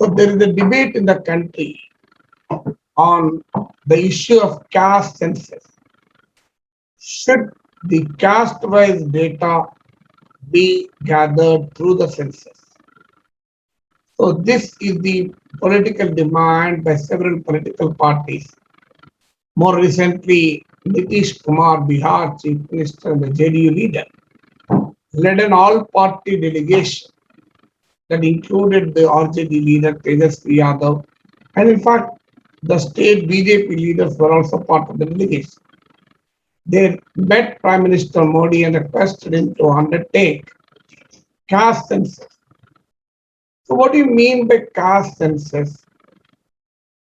So there is a debate in the country on the issue of caste census. Should the caste-wise data be gathered through the census? So this is the political demand by several political parties. More recently, Nitish Kumar, Bihar Chief Minister and the JDU leader, led an all-party delegation that included the RJD leader Tejasvi Yadav, and in fact, the state BJP leaders were also part of the delegation. They met Prime Minister Modi and requested him to undertake caste census. So, what do you mean by caste census?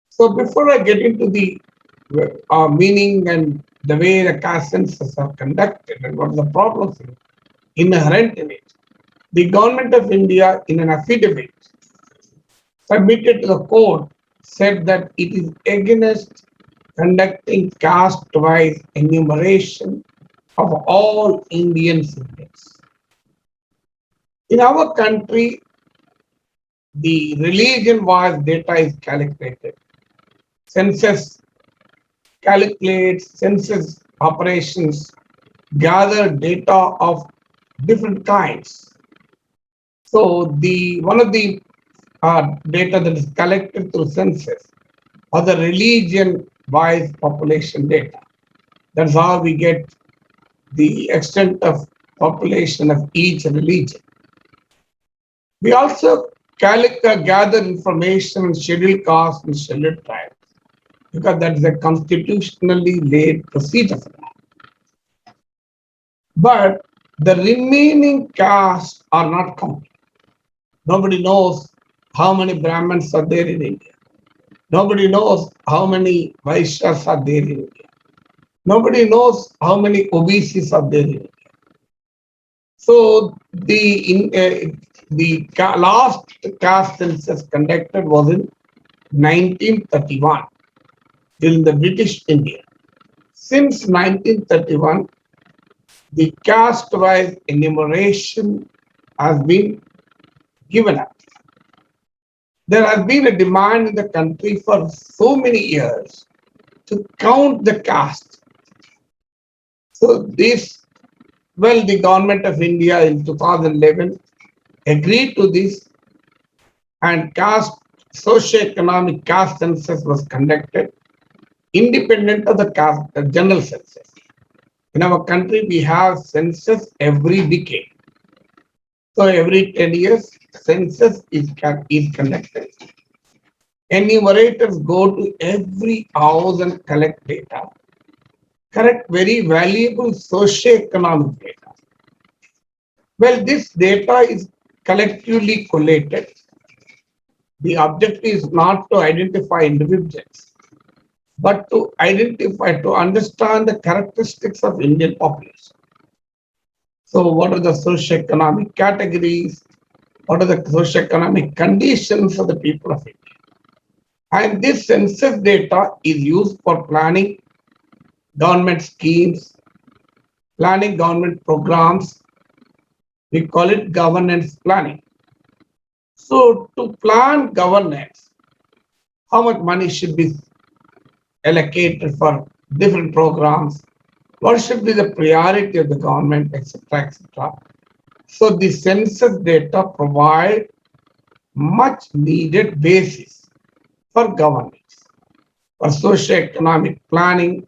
So, before I get into the meaning and the way the caste census are conducted and what are the problems inherent in it, the government of India, in an affidavit submitted to the court, said that it is against conducting caste-wise enumeration of all Indian citizens. In our country, the religion-wise data is calculated. Census calculates, census operations gather data of different kinds. So the one of the data that is collected through census or the religion-wise population data. That's how we get the extent of population of each religion. We also gather information on scheduled castes and scheduled tribes because that is a constitutionally laid procedure for that. But the remaining castes are not counted. Nobody knows how many Brahmins are there in India. Nobody knows how many Vaishyas are there in India. Nobody knows how many OBCs are there in India. So the last caste census conducted was in 1931 during the British India. Since 1931, the caste-wise enumeration has been given up. There has been a demand in the country for so many years to count the caste. So the government of India in 2011 agreed to this, and socio-economic caste census was conducted independent of the general census. In our country, we have census every decade. So every 10 years, census is conducted. Enumerators go to every house and collect data, correct very valuable socio-economic data. Well, this data is collectively collated. The objective is not to identify individuals, but to understand the characteristics of Indian population. So what are the socio-economic categories? What are the socio-economic conditions of the people of India? And this census data is used for planning government schemes, planning government programs. We call it governance planning. So to plan governance, how much money should be allocated for different programs, what should be the priority of the government, etc., etc. So the census data provide much needed basis for governance, for socio-economic planning,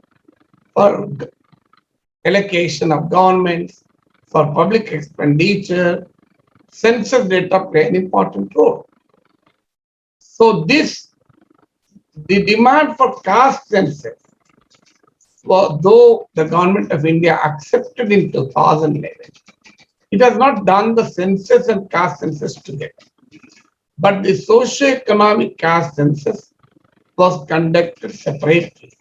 for allocation of governments, for public expenditure. Census data play an important role. So the demand for caste census, though the government of India accepted in 2011, it has not done the census and caste census together. But the socio-economic caste census was conducted separately.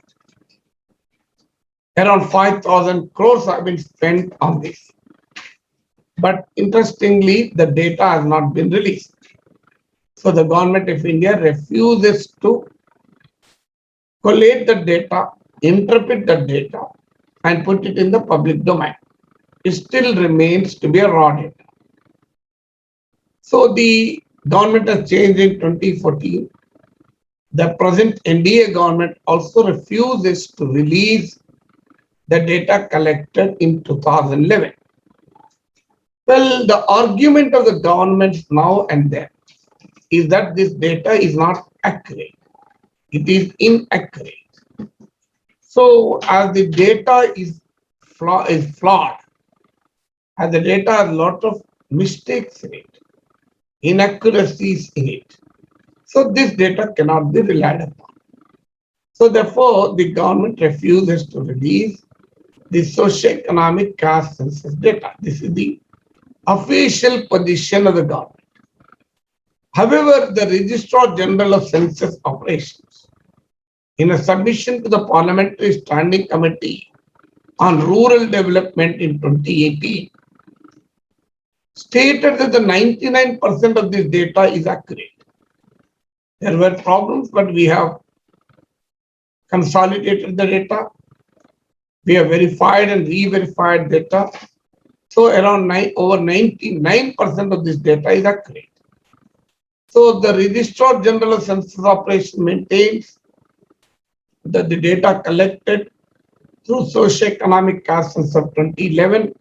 Around 5,000 crores have been spent on this. But interestingly, the data has not been released. So the government of India refuses to collate the data, interpret the data, and put it in the public domain. It still remains to be a raw data. So the government has changed in 2014. The present NDA government also refuses to release the data collected in 2011. Well, the argument of the governments now and then is that this data is not accurate. It is inaccurate. So as the data is flawed, as the data has a lot of mistakes in it, inaccuracies in it. So this data cannot be relied upon. So therefore, the government refuses to release the socio-economic caste census data. This is the official position of the government. However, the Registrar General of Census Operations, in a submission to the Parliamentary Standing Committee on Rural Development in 2018, stated that the 99% of this data is accurate. There were problems, but we have consolidated the data. We have verified and re-verified data. So around over 99% of this data is accurate. So the Registrar General of Census Operations maintains that the data collected through socio-economic caste census of 2011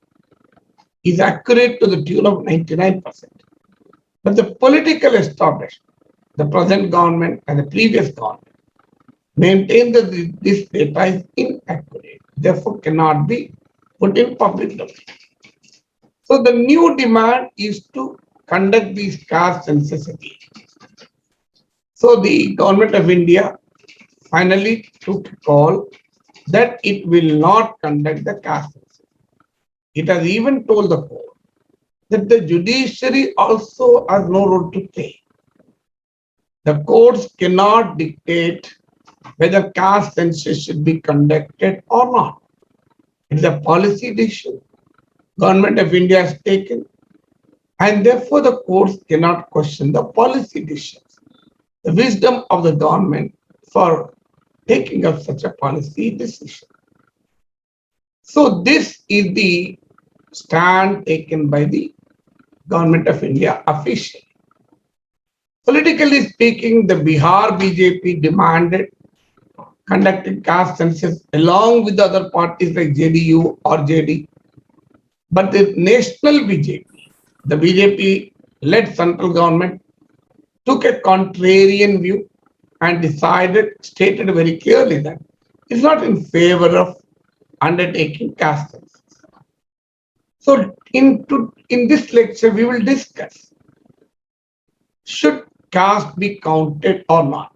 is accurate to the tune of 99%. But the political establishment, the present government and the previous government, maintain that this data is inaccurate, therefore cannot be put in public domain. So the new demand is to conduct these caste census again. So the government of India finally took a call that it will not conduct the caste census. It has even told the court that the judiciary also has no role to play. The courts cannot dictate whether caste census should be conducted or not. It is a policy decision Government of India has taken, and therefore the courts cannot question the policy decisions, the wisdom of the government for taking up such a policy decision. So this is the stand taken by the Government of India officially. Politically speaking, the Bihar BJP demanded conducting caste census along with other parties like JDU or JD. But the national BJP, the BJP-led central government, took a contrarian view and stated very clearly that it's not in favor of undertaking caste census. So in this lecture, we will discuss, should caste be counted or not?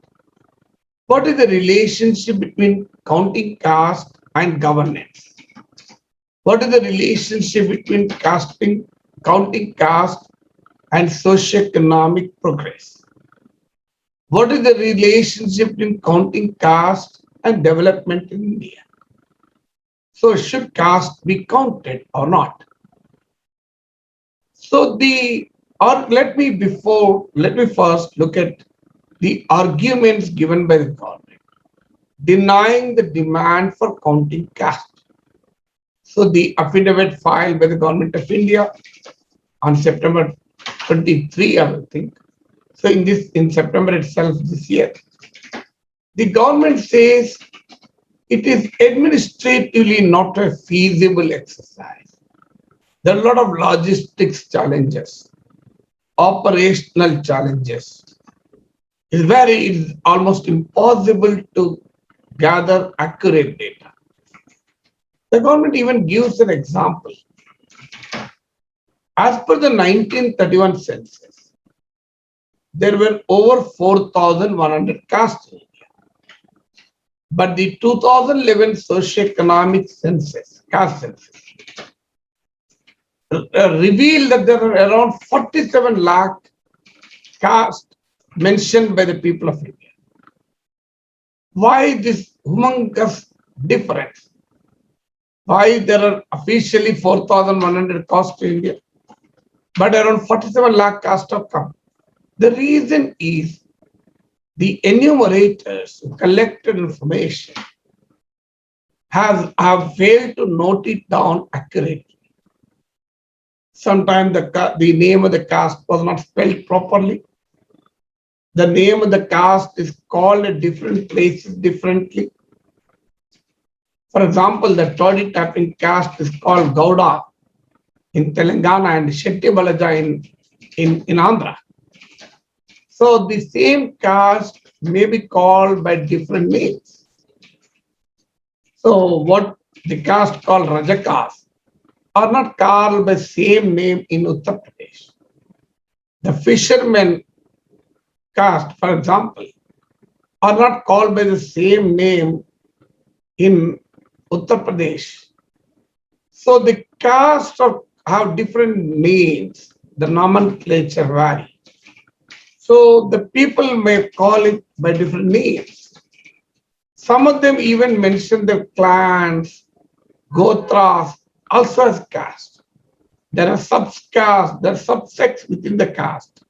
What is the relationship between counting caste and governance? What is the relationship between counting caste and socio-economic progress? What is the relationship between counting caste and development in India? So should caste be counted or not? So let me first look at the arguments given by the government denying the demand for counting caste. So the affidavit filed by the Government of India on September 23, I think. So in September itself this year, the government says it is administratively not a feasible exercise. There are a lot of logistics challenges, operational challenges. It's almost impossible to gather accurate data. The government even gives an example. As per the 1931 census, there were over 4,100 castes in India. But the 2011 socio-economic census, caste census, revealed that there are around 47 lakh castes mentioned by the people of India. Why this humongous difference? Why there are officially 4,100 castes in India, but around 47 lakh castes have come? The reason is the enumerators who collected information have failed to note it down accurately. Sometimes the name of the caste was not spelled properly. the name of the caste is called at different places differently. For example, the Todi tapping caste is called Gauda in Telangana and Shetty Balaja in Andhra. So the same caste may be called by different names. So what the caste called Rajakas are not called by same name in Uttar Pradesh. The fishermen caste, for example, are not called by the same name in Uttar Pradesh. So the castes have different names, the nomenclature vary. So the people may call it by different names. Some of them even mention their clans, gotras, also as caste. There are subcastes, there are subsects within the caste.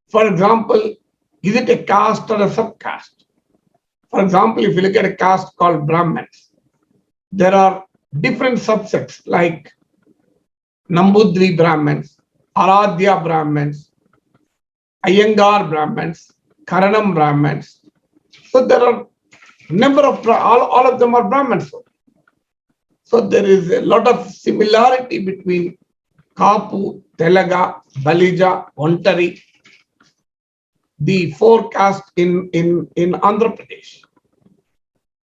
For example, is it a caste or a subcaste? For example, if you look at a caste called Brahmins, there are different subsects like Nambudri Brahmins, Aradhya Brahmins, Iyengar Brahmins, Karanam Brahmins. So there are number of, all of them are Brahmins. So there is a lot of similarity between Kapu, Telaga, Balija, Ontari, the four castes in Andhra Pradesh.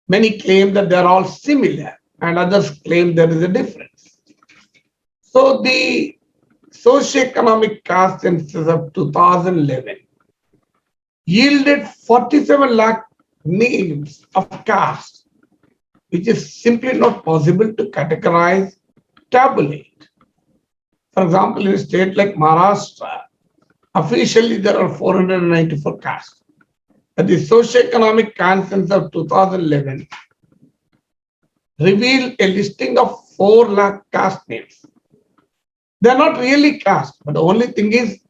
Many claim that they are all similar and others claim there is a difference. So the socio-economic caste census of 2011 yielded 47 lakh names of castes, which is simply not possible to categorize, tabulate. For example, in a state like Maharashtra, officially there are 494 castes. But the socio-economic census of 2011 revealed a listing of 4 lakh caste names. They are not really caste, but the only thing is,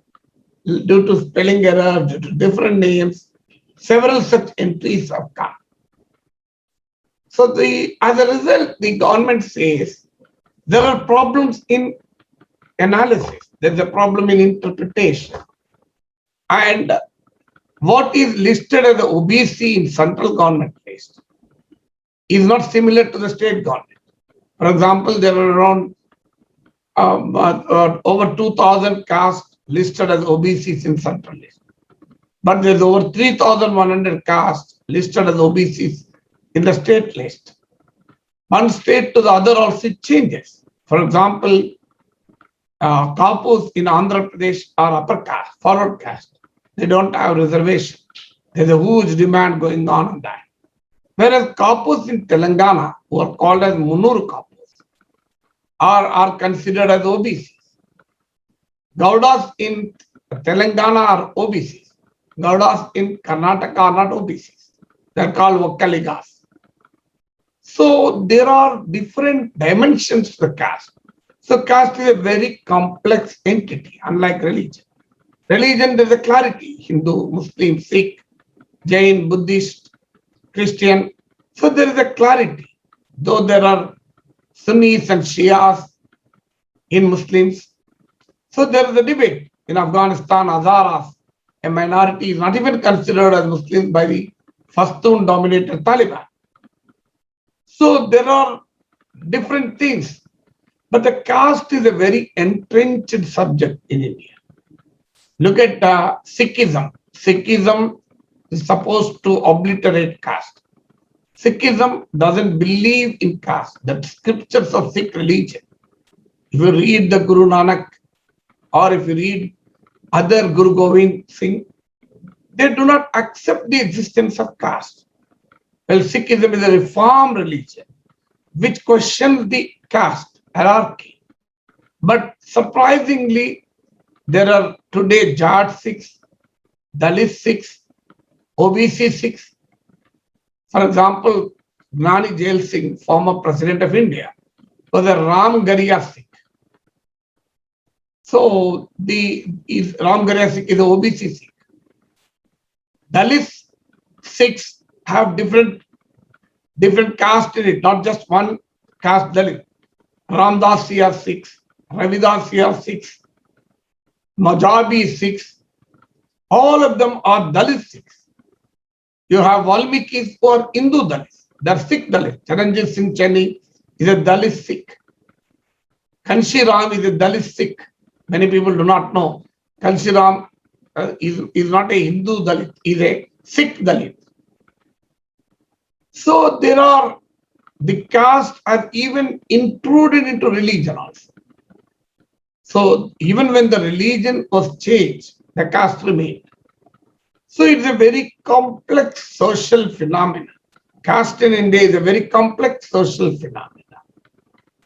due to spelling error, due to different names, several such entries have come. So as a result, the government says there are problems in analysis, there's a problem in interpretation. And what is listed as the OBC in central government list is not similar to the state government. For example, there are around over 2,000 castes listed as OBCs in central list. But there's over 3,100 castes listed as OBCs in the state list. One state to the other also changes. For example, Kapus in Andhra Pradesh are upper caste, forward caste. They don't have reservation. There's a huge demand going on that. Whereas Kapus in Telangana, who are called as Munuru Kapus, are considered as OBCs. Gaudas in Telangana are OBCs. Gaudas in Karnataka are not OBCs. They're called Vokkaligas. So there are different dimensions to the caste. So caste is a very complex entity, unlike religion. Religion, there's a clarity: Hindu, Muslim, Sikh, Jain, Buddhist, Christian. So there is a clarity. Though there are Sunnis and Shias in Muslims. So there is a debate. In Afghanistan, Hazaras, a minority, is not even considered as Muslims by the Pashtun-dominated Taliban. So there are different things. But the caste is a very entrenched subject in India. Look at Sikhism. Sikhism is supposed to obliterate caste. Sikhism doesn't believe in caste. The scriptures of Sikh religion, if you read the Guru Nanak or if you read other Guru Gobind Singh, they do not accept the existence of caste. Well, Sikhism is a reform religion which questions the caste hierarchy. But surprisingly, there are today Jat Sikhs, Dalit Sikhs, OBC Sikhs. For example, Gnani Jail Singh, former president of India, was a Ram Gariya Sikh. So Ram Gariya Sikh is an OBC Sikh. Dalit Sikhs have different caste in it, not just one caste Dalit. Ramdas Siya Sikhs, Ravidas Siya Sikhs, Majabi Sikhs. All of them are Dalit Sikhs. You have Valmikis who are Hindu Dalits. They are Sikh Dalits. Charanjit Singh Channi is a Dalit Sikh. Kanshi Ram is a Dalit Sikh. Many people do not know. Kanshi Ram is not a Hindu Dalit, he is a Sikh Dalit. So there are, the caste has even intruded into religion also. So even when the religion was changed, the caste remained. So it's a very complex social phenomenon. Caste in India is a very complex social phenomenon.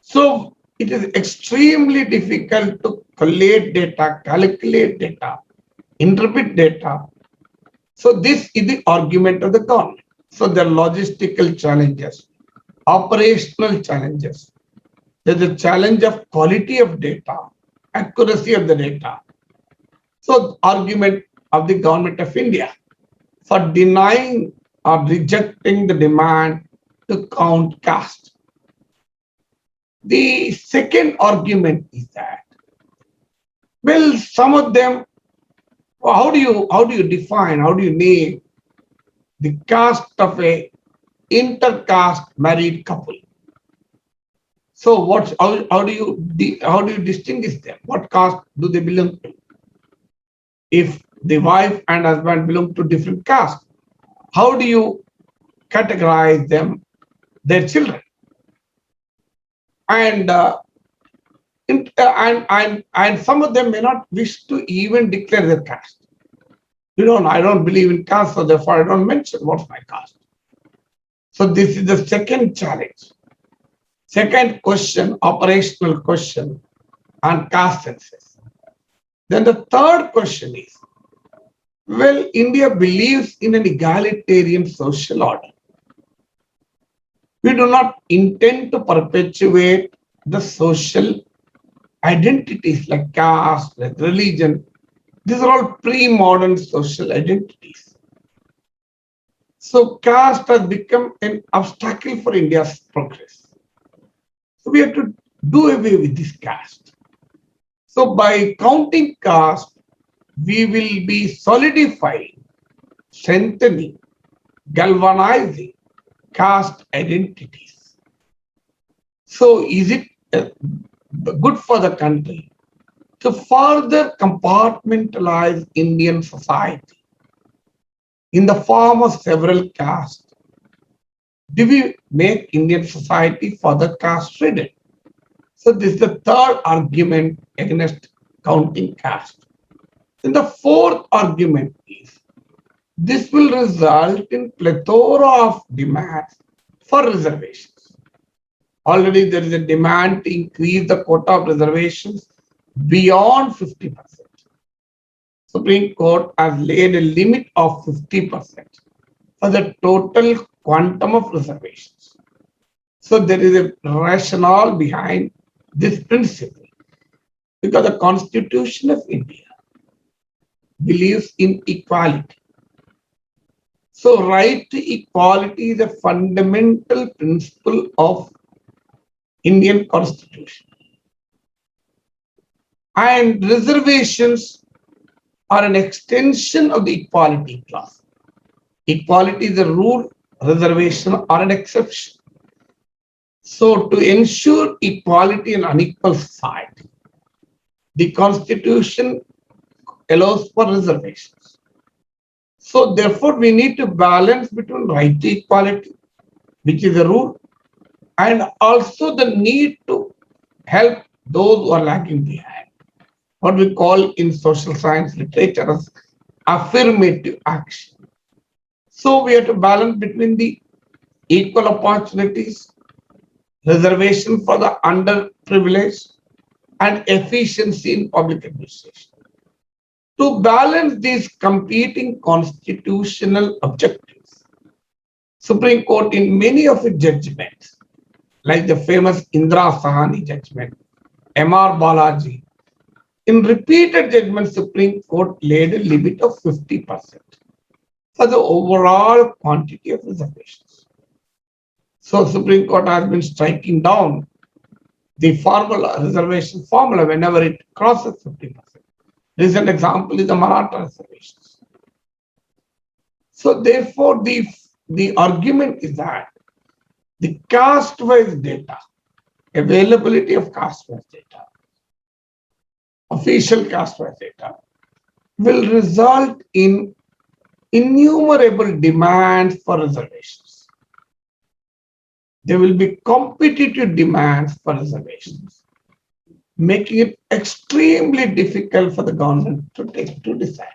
So it is extremely difficult to collate data, calculate data, interpret data. So this is the argument of the government. So there are logistical challenges, operational challenges. There's a challenge of quality of data, accuracy of the data. So argument of the government of India for denying or rejecting the demand to count caste. The second argument is that, well, some of them, how do you define, how do you name the caste of a intercaste married couple? So how do you distinguish them? What caste do they belong to? If the wife and husband belong to different castes, how do you categorize them, their children? And and some of them may not wish to even declare their caste. I don't believe in caste, so therefore I don't mention what's my caste. So this is the second challenge. Second question, operational question on caste census. Then the third question is, well, India believes in an egalitarian social order. We do not intend to perpetuate the social identities like caste, like religion. These are all pre-modern social identities. So caste has become an obstacle for India's progress. So we have to do away with this caste. So by counting caste, we will be solidifying, strengthening, galvanizing caste identities. So is it good for the country to further compartmentalize Indian society in the form of several castes? Do we make Indian society further caste-ridden? So this is the third argument against counting caste. Then the fourth argument is, this will result in plethora of demands for reservations. Already there is a demand to increase the quota of reservations beyond 50%. Supreme Court has laid a limit of 50% for the total quantum of reservations. So there is a rationale behind this principle, because the Constitution of India believes in equality. So right to equality is a fundamental principle of Indian Constitution. And reservations are an extension of the equality clause. Equality is a rule, reservation are an exception. So to ensure equality in unequal society, the Constitution allows for reservations. So therefore, we need to balance between right to equality, which is a rule, and also the need to help those who are lagging behind, what we call in social science literature as affirmative action. So we have to balance between the equal opportunities, reservation for the underprivileged, and efficiency in public administration. To balance these competing constitutional objectives, Supreme Court in many of its judgments, like the famous Indira Sahani judgment, M.R. Balaji, in repeated judgments, Supreme Court laid a limit of 50% for the overall quantity of reservations. So Supreme Court has been striking down the formula, reservation formula, whenever it crosses 50%. Recent example is the Maratha reservations. So therefore, the argument is that the caste-wise data, availability of caste-wise data, official caste-wise data, will result in innumerable demands for reservations. There will be competitive demands for reservations, making it extremely difficult for the government to decide.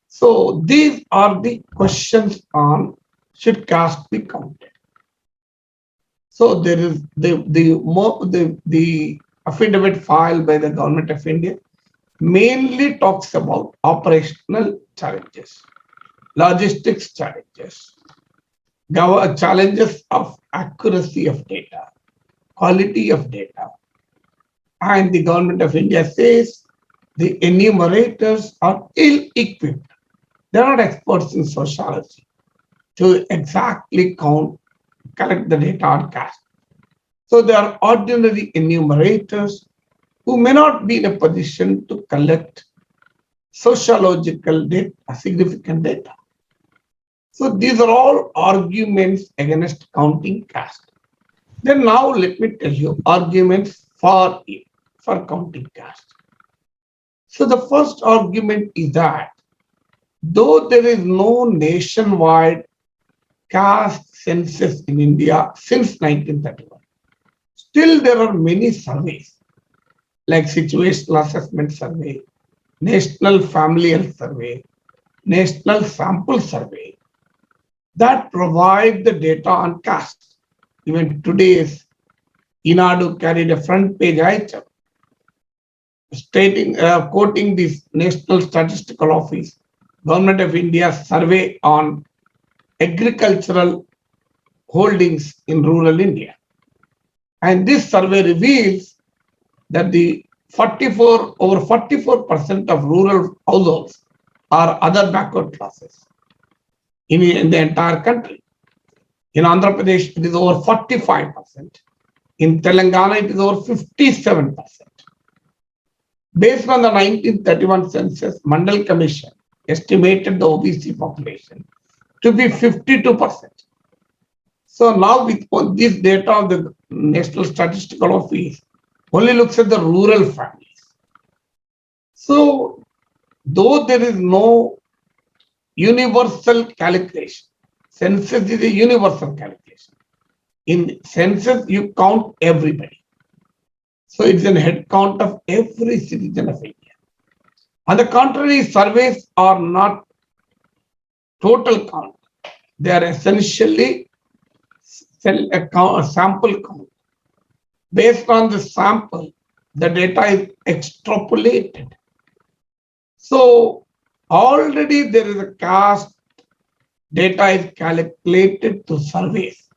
So these are the questions on should caste be counted. So there is the affidavit filed by the government of India mainly talks about operational challenges, logistics challenges, challenges of accuracy of data, quality of data. And the government of India says the enumerators are ill-equipped. They're not experts in sociology to exactly collect the data on caste. So they are ordinary enumerators who may not be in a position to collect sociological data, significant data. So these are all arguments against counting caste. Then now let me tell you arguments for it, for counting caste. So the first argument is that though there is no nationwide caste census in India since 1931, still there are many surveys like Situational Assessment Survey, National Family Health Survey, National Sample Survey that provide the data on caste. Even today's Inadu carried a front page item quoting this National Statistical Office, Government of India survey on agricultural holdings in rural India. And this survey reveals that the over 44% of rural households are other backward classes in the entire country. In Andhra Pradesh, it is over 45%. In Telangana, it is over 57%. Based on the 1931 census, Mandal Commission estimated the OBC population to be 52%. So now with this data of the National Statistical Office only looks at the rural families. So though there is no universal calculation, census is a universal calculation. In census, you count everybody. So it's a head count of every citizen of India. On the contrary, surveys are not total count. They are essentially a sample count. Based on the sample, the data is extrapolated. So already there is a caste data is calculated through surveys,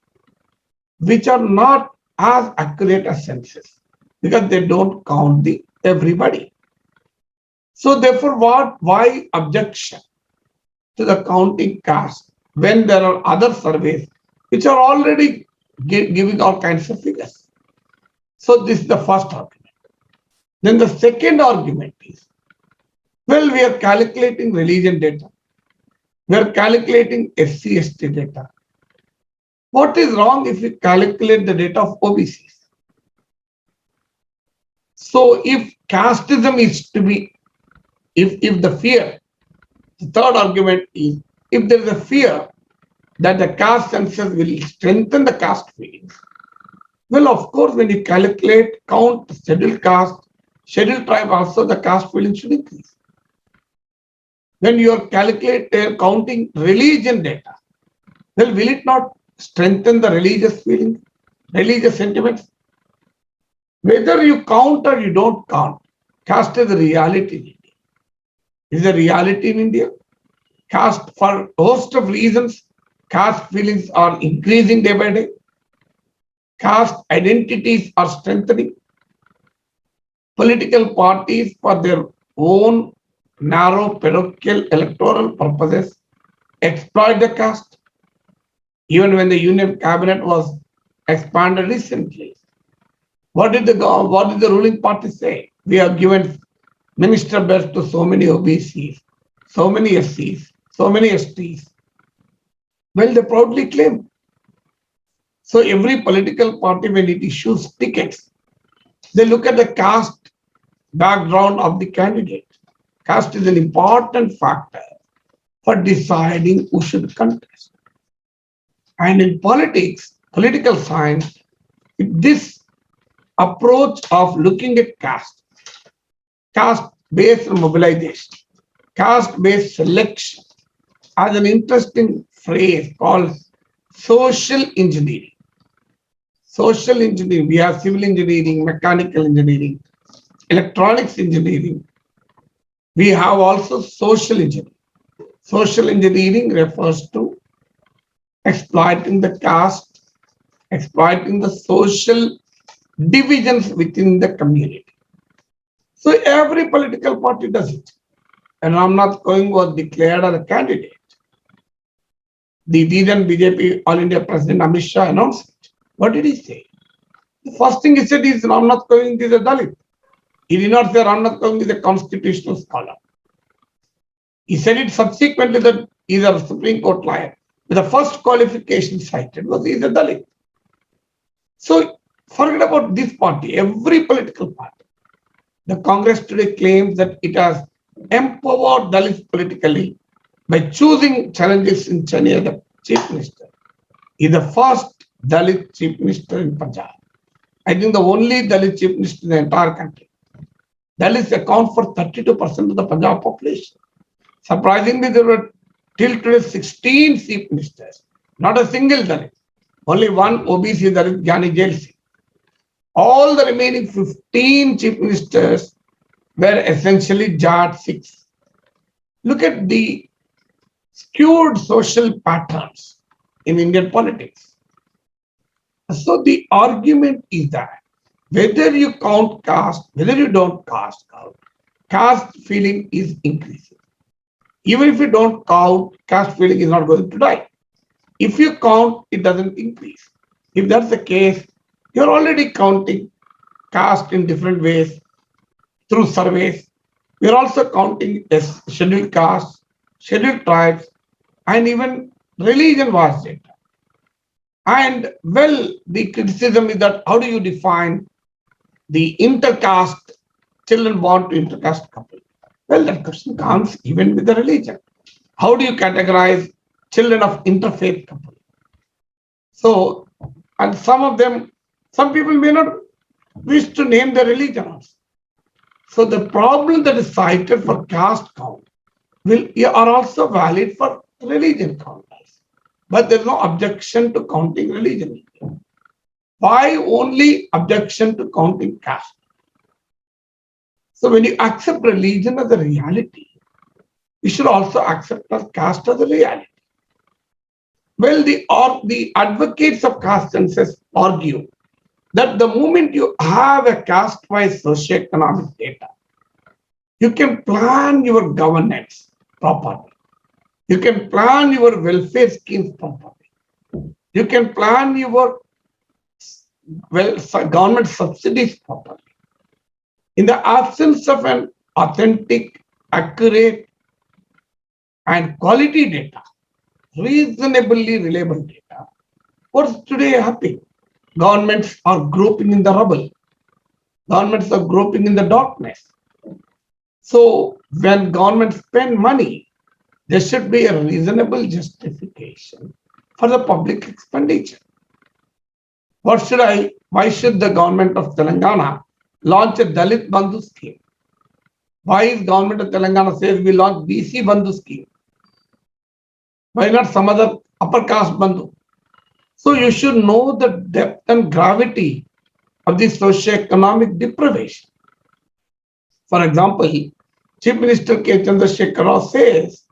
which are not as accurate as census because they don't count everybody. So therefore, why objection to the counting caste when there are other surveys which are already giving all kinds of figures? So this is the first argument. Then the second argument is, well, we are calculating religion data. We are calculating SC/ST data. What is wrong if we calculate the data of OBCs? So if casteism is to be, if the fear, the third argument is, if there is a fear that the caste census will strengthen the caste feelings, well, of course, when you count scheduled caste, scheduled tribe, also the caste feeling should increase. When you are counting religion data, well, will it not strengthen the religious feeling, religious sentiments? Whether you count or you don't count, caste is a reality in India. Is a reality in India. Caste, for a host of reasons, caste feelings are increasing day by day. Caste identities are strengthening. Political parties, for their own narrow parochial electoral purposes, exploit the caste. Even when the Union Cabinet was expanded recently, what did the ruling party say? We have given minister beds to so many OBCs, so many SCs. so many STs. Well, they proudly claim. So every political party, when it issues tickets, they look at the caste background of the candidate. Caste is an important factor for deciding who should contest. And in politics, political science, this approach of looking at caste-based mobilization, caste-based selection, has an interesting phrase called social engineering. Social engineering, we have civil engineering, mechanical engineering, electronics engineering. We have also social engineering. Social engineering refers to exploiting the caste, exploiting the social divisions within the community. So every political party does it. And Ramnath Kovind was declared as a candidate. The then BJP All India President Amit Shah announced it. What did he say? The first thing he said is Ramnath Kovind is a Dalit. He did not say Ramnath Kovind is a constitutional scholar. He said it subsequently that he is a Supreme Court lawyer. But the first qualification cited was he is a Dalit. So forget about this party, every political party. The Congress today claims that it has empowered Dalits politically by choosing challenges in Chennai as the chief minister. He is the first Dalit chief minister in Punjab. I think the only Dalit chief minister in the entire country. Dalits account for 32% of the Punjab population. Surprisingly, there were till today 16 chief ministers, not a single Dalit. Only one OBC Dalit, Gyani Jail Singh. All the remaining 15 chief ministers were essentially Jat Sikhs. Look at the skewed social patterns in Indian politics. So the argument is that whether you count caste, whether you don't count, caste feeling is increasing. Even if you don't count, caste feeling is not going to die. If you count, it doesn't increase. If that's the case, you're already counting caste in different ways through surveys. We're also counting as scheduled castes, scheduled tribes, and even religion-wise data. And well, the criticism is that how do you define the intercaste children born to intercaste couple? Well, that question comes even with the religion. How do you categorize children of interfaith couple? So, and some people may not wish to name their religion also. So the problem that is cited for caste count are also valid for religion count. But there is no objection to counting religion. Why only objection to counting caste? So when you accept religion as a reality, you should also accept caste as a reality. Well, the advocates of caste census argue that the moment you have a caste-wise socioeconomic data, you can plan your governance properly. You can plan your welfare schemes properly. You can plan your government subsidies properly. In the absence of an authentic, accurate, and quality data, reasonably reliable data, what's today happening? Governments are groping in the rubble. Governments are groping in the darkness. So when governments spend money, there should be a reasonable justification for the public expenditure. Why should the government of Telangana launch a Dalit Bandhu scheme? Why is government of Telangana says we launch BC Bandhu scheme? Why not some other upper caste Bandhu? So you should know the depth and gravity of the socio-economic deprivation. For example, Chief Minister K. Chandrasekhar Rao says,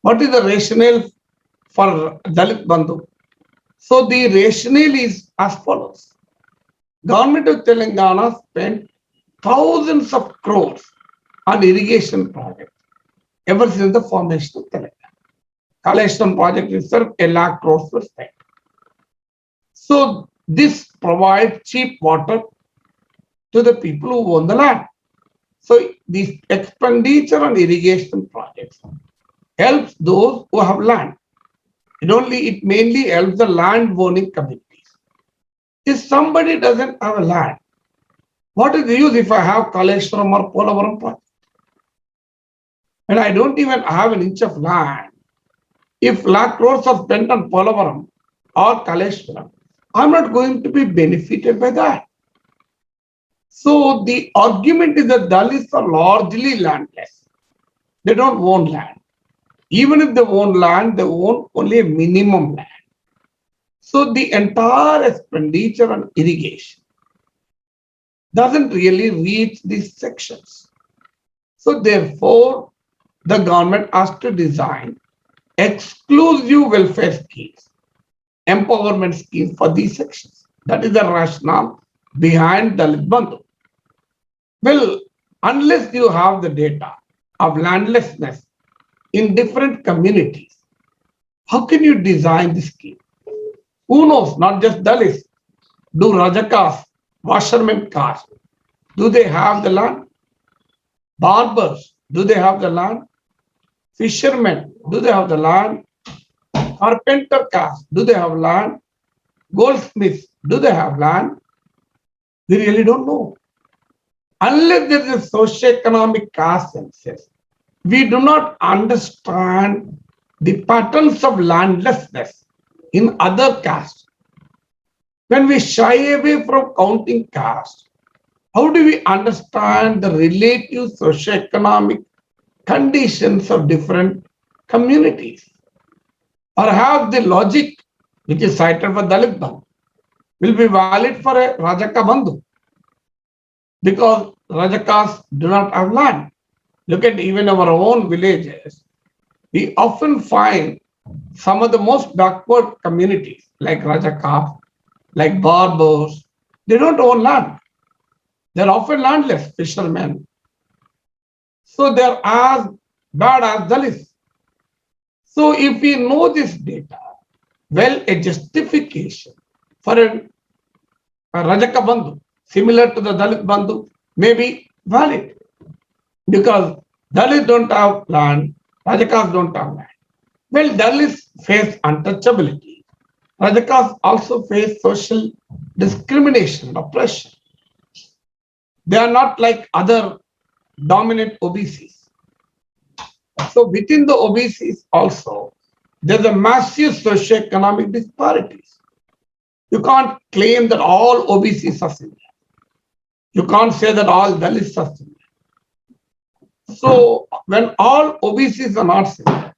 what is the rationale for Dalit Bandhu? So the rationale is as follows. Government of Telangana spent thousands of crores on irrigation projects ever since the formation of Telangana. Kaleshwaram project itself, 1 lakh crores were spent. So this provides cheap water to the people who own the land. So the expenditure on irrigation projects helps those who have land. It mainly helps the land owning communities. If somebody doesn't have a land, what is the use if I have Kaleshwaram or Polavaram project? And I don't even have an inch of land. If lakh crores are spent on Polavaram or Kaleshwaram, I'm not going to be benefited by that. So the argument is that Dalits are largely landless. They don't own land. Even if they own land, they own only a minimum land. So the entire expenditure on irrigation doesn't really reach these sections. So therefore, the government has to design exclusive welfare schemes, empowerment schemes for these sections. That is the rationale behind Dalit Bandhu. Well, unless you have the data of landlessness in different communities, how can you design the scheme? Who knows? Not just Dalits. Do Rajakas, washermen caste, do they have the land? Barbers, do they have the land? Fishermen, do they have the land? Carpenter caste, do they have land? Goldsmiths, do they have land? We really don't know. Unless there is a socio-economic caste census, we do not understand the patterns of landlessness in other castes. When we shy away from counting caste, how do we understand the relative socio-economic conditions of different communities? Perhaps the logic which is cited for Dalit Bandhu will be valid for a Rajaka Bandhu because Rajakas do not have land. Look at even our own villages. We often find some of the most backward communities like Rajakas, like Barbers, they don't own land. They're often landless fishermen. So they're as bad as Dalits. So if we know this data, well, a justification for a Rajaka Bandhu, similar to the Dalit Bandhu, may be valid because Dalits don't have land, Rajakas don't have land. Well, Dalits face untouchability. Rajakas also face social discrimination, oppression. They are not like other dominant OBCs. So within the OBCs also, there's a massive socio-economic disparities. You can't claim that all OBCs are similar. You can't say that all Dalits are similar. So when all OBCs are not similar,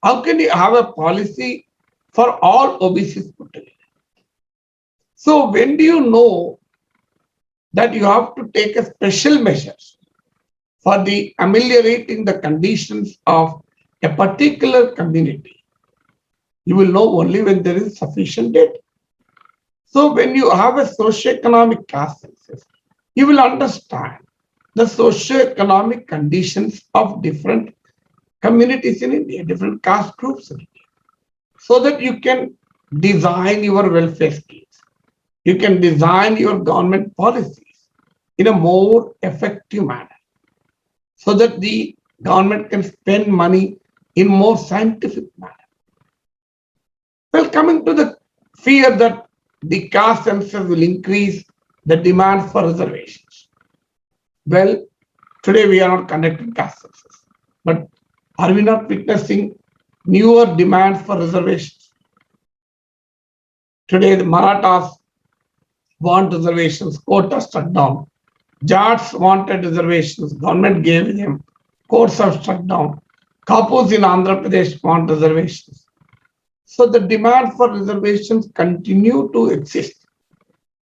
how can you have a policy for all OBCs put together? So when do you know that you have to take a special measures for the ameliorating the conditions of a particular community? You will know only when there is sufficient data. So when you have a socio-economic caste census, you will understand the socio-economic conditions of different communities in India, different caste groups in India, so that you can design your welfare schemes. You can design your government policies in a more effective manner so that the government can spend money in more scientific manner. Well, coming to the fear that the caste census will increase the demand for reservations. Well, today we are not conducting caste census, but are we not witnessing newer demand for reservations? Today the Marathas want reservations, quotas struck down. Jats wanted reservations, government gave them, courts have struck down. Kapus in Andhra Pradesh want reservations. So the demand for reservations continue to exist,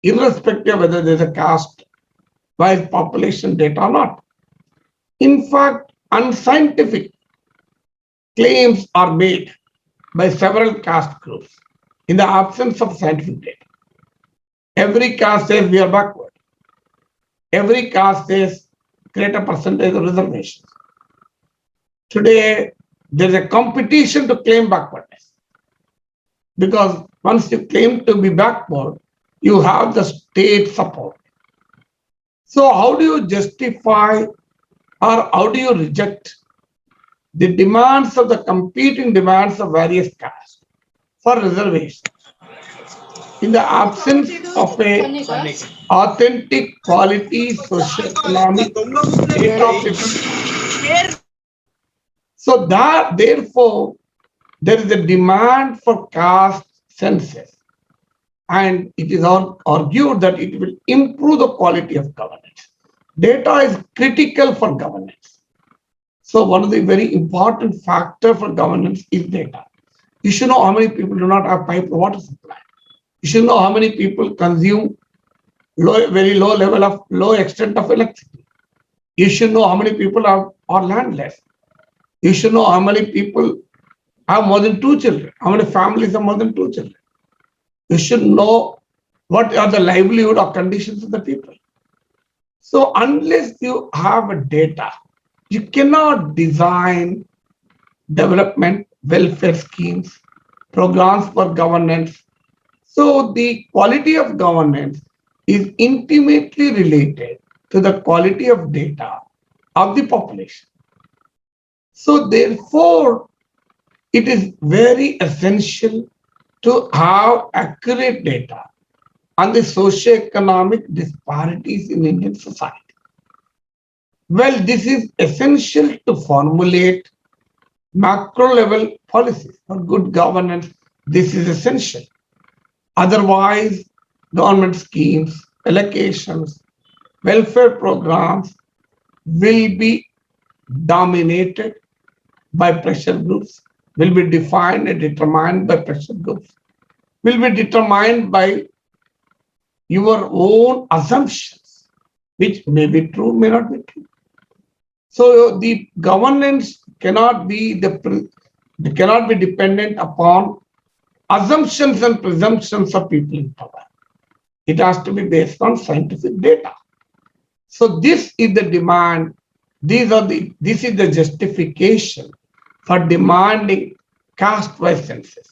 irrespective of whether there's a caste-wise population data or not. In fact, unscientific claims are made by several caste groups in the absence of scientific data. Every caste says we are backward. Every caste says create a percentage of reservations. Today, there's a competition to claim backwardness. Because once you claim to be backward, you have the state support. So how do you justify or how do you reject the demands of the competing demands of various castes for reservations. In the absence of a authentic quality socioeconomic data preparation. So that therefore there is a demand for caste census, and it is argued that it will improve the quality of governance. Data is critical for governance. So one of the very important factor for governance is data. You should know how many people do not have piped water supply. You should know how many people consume very low level of low extent of electricity. You should know how many people are landless. You should know how many people have more than two children, how many families have more than two children. You should know what are the livelihood or conditions of the people. So unless you have a data, you cannot design development, welfare schemes, programs for governance. So the quality of governance is intimately related to the quality of data of the population. So therefore, it is very essential to have accurate data on the socio-economic disparities in Indian society. Well, this is essential to formulate macro level policies for good governance. This is essential. Otherwise, government schemes, allocations, welfare programs will be dominated by pressure groups, will be defined and determined by pressure groups, will be determined by your own assumptions, which may be true, may not be true. So the governance cannot be cannot be dependent upon assumptions and presumptions of people in power. It has to be based on scientific data. So this is the demand. This is the justification for demanding caste-wise census.